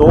2